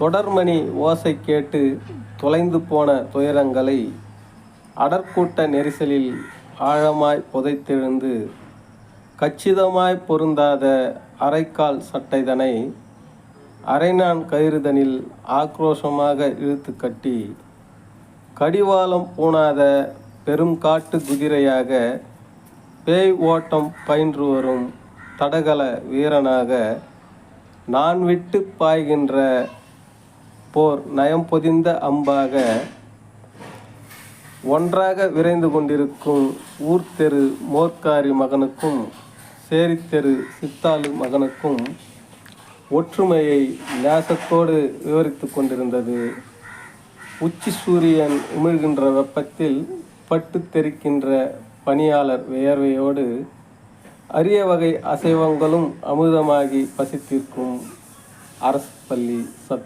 தொடர்மணி ஓசை கேட்டு தொலைந்து போன துயரங்களை அடர்க்கூட்ட நெரிசலில் ஆழமாய் புதைத்தெழுந்து கச்சிதமாய் பொருந்தாத அரைக்கால் சட்டைதனை அரைநான் கயிறுதனில் ஆக்ரோஷமாக இழுத்து கட்டி கடிவாளம் பூணாத பெரும் காட்டு குதிரையாக பேய் ஓட்டம் பயின்று வரும் தடகள வீரனாக நான் விட்டு பாய்கின்ற போர் நயம் பொதிந்த அம்பாக ஒன்றாக விரைந்து கொண்டிருக்கும் ஊர்த்தெரு மோர்க்காரி மகனுக்கும் சேரித்தெரு சித்தாளு மகனுக்கும் ஒற்றுமையை நேசத்தோடு விவரித்து கொண்டிருந்தது. உச்சி சூரியன் உமிழ்கின்ற வெப்பத்தில் பட்டு தெரிக்கின்ற பணியாளர் வியர்வையோடு அரிய வகை அசைவங்களும் அமுதமாகி பசித்திருக்கும் அரசு பள்ளி சத்துவம்.